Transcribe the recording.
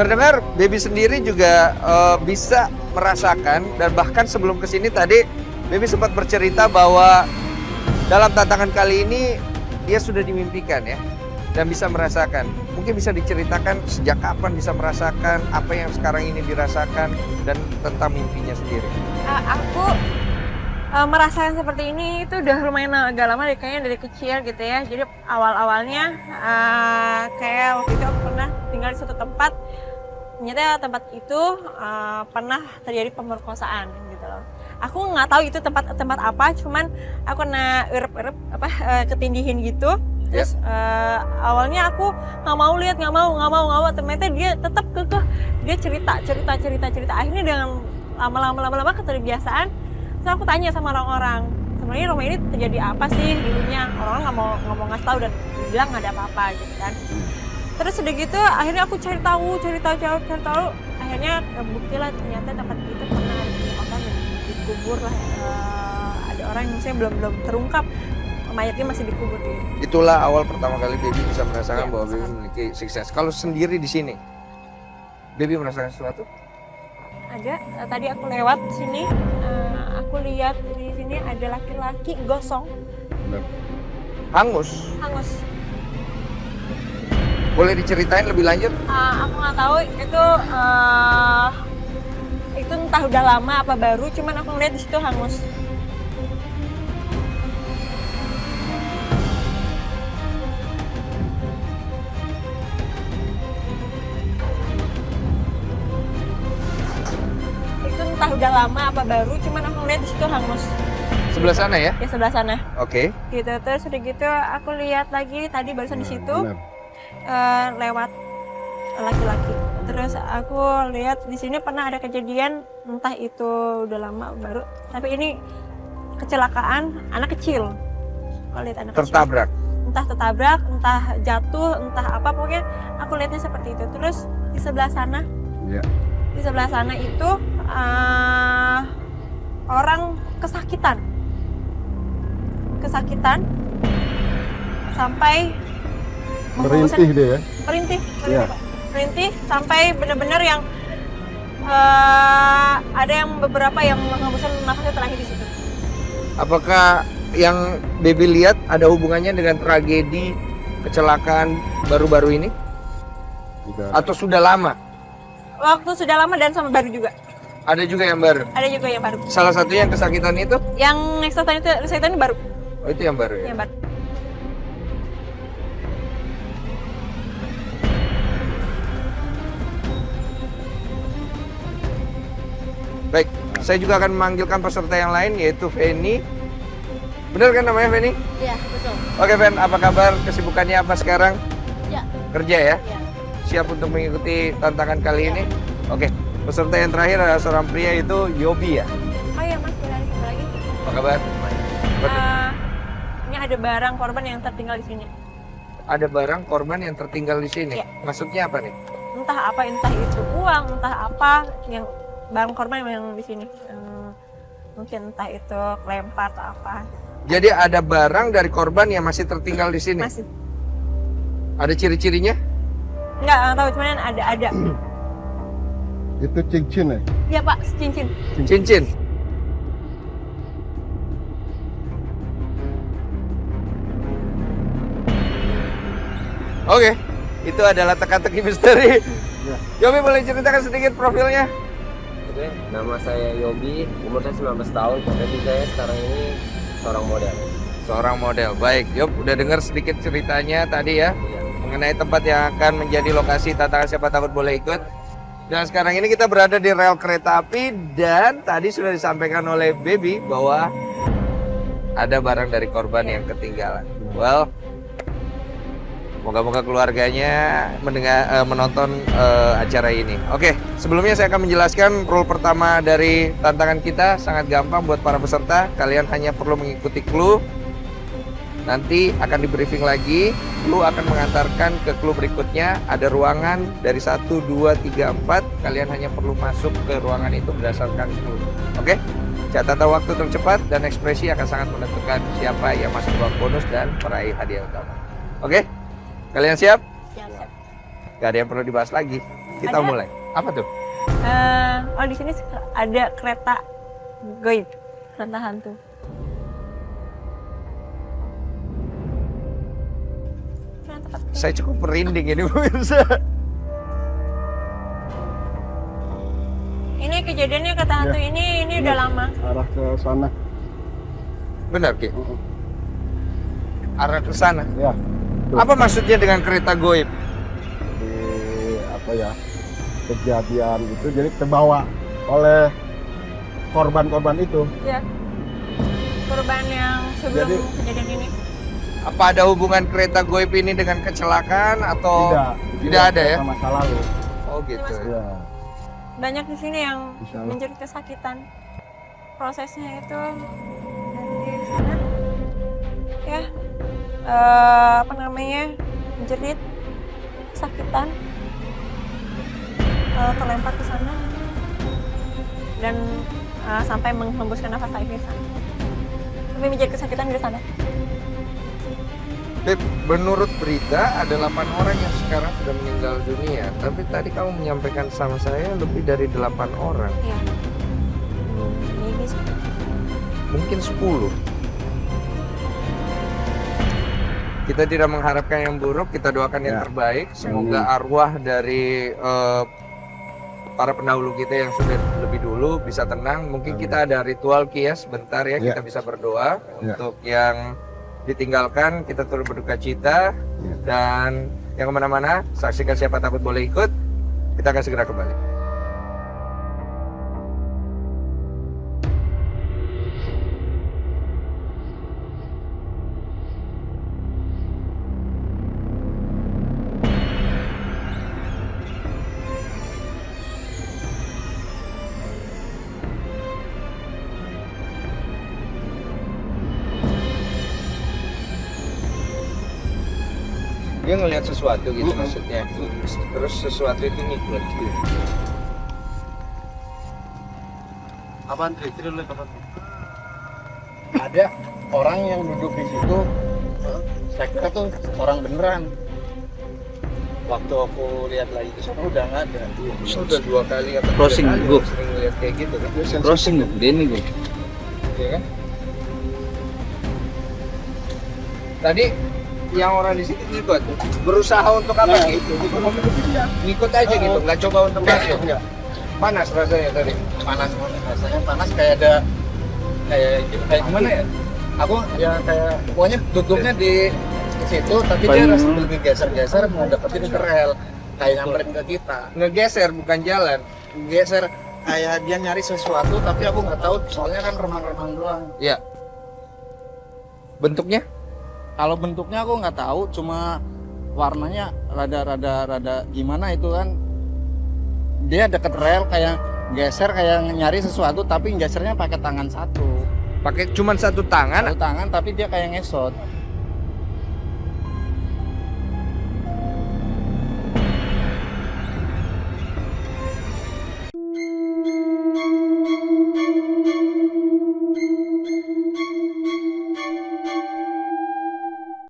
Dengar-dengar Baby sendiri juga bisa merasakan, dan bahkan sebelum kesini tadi Baby sempat bercerita bahwa dalam tantangan kali ini dia sudah dimimpikan ya, dan bisa merasakan. Mungkin bisa diceritakan sejak kapan bisa merasakan apa yang sekarang ini dirasakan dan tentang mimpinya sendiri. Aku merasakan seperti ini itu udah lumayan agak lama deh, kayaknya dari kecil gitu ya. Jadi awal-awalnya kayak waktu itu aku pernah tinggal di suatu tempat, ternyata tempat itu pernah terjadi pemerkosaan gitu loh. Aku nggak tahu itu tempat apa, cuman aku kena irep-irep ketindihin gitu. Terus awalnya aku nggak mau lihat, nggak mau. Ternyata dia tetap kekeh, dia cerita. Akhirnya dengan lama keterbiasaan. Terus aku tanya sama orang-orang, sebenarnya rumah ini terjadi apa sih dulunya? Orang-orang nggak mau ngasih tahu dan bilang nggak ada apa-apa gitu kan. Terus udah gitu akhirnya aku cari tahu. Akhirnya bukti lah ternyata tempat itu pernah ada pemerkosaan dan dikubur lah. Ada orang yang misalnya belum terungkap, mayatnya masih dikubur di. Itulah awal pertama kali Baby bisa merasakan Ya, bahwa Baby memiliki sukses. Kalau sendiri di sini, Baby merasakan sesuatu? Ada, tadi aku lewat sini, aku lihat di sini ada laki-laki gosong, Hangus. hangus. Boleh diceritain lebih lanjut? Aku nggak tahu itu entah udah lama apa baru, cuman aku ngeliat di situ hangus. Itu entah udah lama apa baru, cuman aku ngeliat di situ hangus. Sebelah sana ya? Di sebelah sana. Oke. Gitu, terus udah gitu aku lihat lagi tadi barusan di situ. Lewat laki-laki. Terus aku lihat di sini pernah ada kejadian, entah itu udah lama baru, tapi ini kecelakaan anak kecil. Aku lihat anak Tertabrak. kecil. Entah tertabrak, entah jatuh, entah apa, pokoknya aku lihatnya seperti itu. Terus di sebelah sana, di sebelah sana itu orang kesakitan sampai Merintih dia ya? merintih sampai benar-benar yang ada yang beberapa yang menghembuskan nafasnya terakhir di situ. Apakah yang Baby lihat ada hubungannya dengan tragedi kecelakaan baru-baru ini? Tidak. Atau sudah lama? Waktu sudah lama dan sama baru juga. Ada juga yang baru? Ada juga yang baru. Salah satunya yang kesakitan itu? Yang kesakitan itu baru. Oh, itu yang baru ya? Yang baru. Baik, saya juga akan memanggilkan peserta yang lain, yaitu Feni. Benar kan namanya Feni? Iya, betul. Oke Fen, apa kabar? Kesibukannya apa sekarang? Ya. Kerja ya? Iya. Siap untuk mengikuti tantangan kali ini? Oke, peserta yang terakhir adalah seorang pria, itu Yobi ya? Oh iya Mas, boleh ada lagi. Apa kabar? Ini ada barang korban yang tertinggal di sini. Ada barang korban yang tertinggal di sini? Iya. Maksudnya apa nih? Entah itu uang, entah apa yang barang korban yang di sini. Mungkin entah itu kelempar atau apa. Jadi ada barang dari korban yang masih tertinggal di sini? Masih. Ada ciri-cirinya? Nggak tahu, cuman ada. Itu cincin ya? Iya Pak, cincin. Cincin? Oke, itu adalah teka-teki misteri. Ya. Yobi boleh ceritakan sedikit profilnya? Oke, nama saya Yobi, umur saya 19 tahun, jadi saya sekarang ini seorang model. Seorang model, baik. Yob, udah dengar sedikit ceritanya tadi ya? Iya. Mengenai tempat yang akan menjadi lokasi tantangan siapa takut boleh ikut. Dan sekarang ini kita berada di rel kereta api, dan tadi sudah disampaikan oleh Baby bahwa ada barang dari korban yang ketinggalan. Well, moga-moga keluarganya menonton acara ini. Oke, sebelumnya saya akan menjelaskan rule pertama dari tantangan kita. Sangat gampang buat para peserta. Kalian hanya perlu mengikuti clue. Nanti akan di briefing lagi. Clue akan mengantarkan ke clue berikutnya. Ada ruangan dari 1, 2, 3, 4. Kalian hanya perlu masuk ke ruangan itu berdasarkan clue. Oke? Catatan waktu tercepat dan ekspresi akan sangat menentukan siapa yang masuk ruang bonus dan meraih hadiah utama. Oke? Kalian siap? Siap. Gak ada yang perlu dibahas lagi. kita Ada. mulai. Apa tuh? Oh di sini ada kereta goib, kereta hantu. Nah, tempat Saya cukup merinding ini pemirsa. ini kejadiannya kereta hantu ini udah lama. Arah ke sana. Benar Ki? Arah ke sana. Ya. Tuh. Apa maksudnya dengan kereta goib? Di apa ya? Kejadian itu jadi terbawa oleh korban-korban itu. Ya. Korban yang sebelum Jadi- kejadian ini. Apa ada hubungan kereta goib ini dengan kecelakaan atau Tidak ada ya? Masa lalu. Oh gitu. Ya. Banyak di sini yang Insya Allah. menjerit kesakitan. Prosesnya itu dari sana, ya, apa namanya, menjerit, kesakitan, terlempar ke sana, dan sampai menghembuskan nafas terakhir di sana. Tapi menjerit kesakitan di sana. Beb, menurut berita ada 8 orang yang sekarang sudah meninggal dunia. Tapi tadi kamu menyampaikan sama saya lebih dari 8 orang. Ya. Ini sih. Mungkin 10. Kita tidak mengharapkan yang buruk, kita doakan yang Ya. terbaik. Semoga arwah dari para pendahulu kita yang sudah lebih dulu bisa tenang. Mungkin kita ada ritual Ki ya, sebentar ya, Ya. kita bisa berdoa Ya. untuk yang ditinggalkan, kita turut berduka cita. Ya. Dan yang kemana-mana, saksikan siapa takut boleh ikut. Kita akan segera kembali. Dia ngelihat sesuatu gitu maksudnya. Terus sesuatu itu ngikut. Apaan cerita lu apa? Ada orang yang duduk di situ. Saya kira tuh orang beneran. Waktu aku lihat lagi ke sana udah nggak ada. Sudah 2 kali atau 3 Crossing, kali Bu. aku sering lihat kayak gitu kan. Crossing gue, ini gue. Iya kan? Tadi yang orang di sini ngikut, berusaha untuk apa Nah, gitu? Iya. Ngikut aja gitu, nggak coba untuk masuk. Enggak. Panas rasanya tadi. Panas, rasanya panas kayak ada kayak gimana ya? Aku ya kayak pokoknya duduknya di situ tapi dia rasa lebih geser-geser mau dapetin ke rel kayak nyamperin ke kita. Ngegeser bukan jalan. Geser kayak dia nyari sesuatu tapi aku nggak tahu soalnya kan remang-remang doang. Iya. Bentuknya? Kalau bentuknya aku nggak tahu, cuma warnanya rada gimana itu kan. Dia deket rel kayak geser kayak nyari sesuatu tapi gesernya pakai tangan satu. Pakai cuman satu tangan. Satu tangan tapi dia kayak ngesot.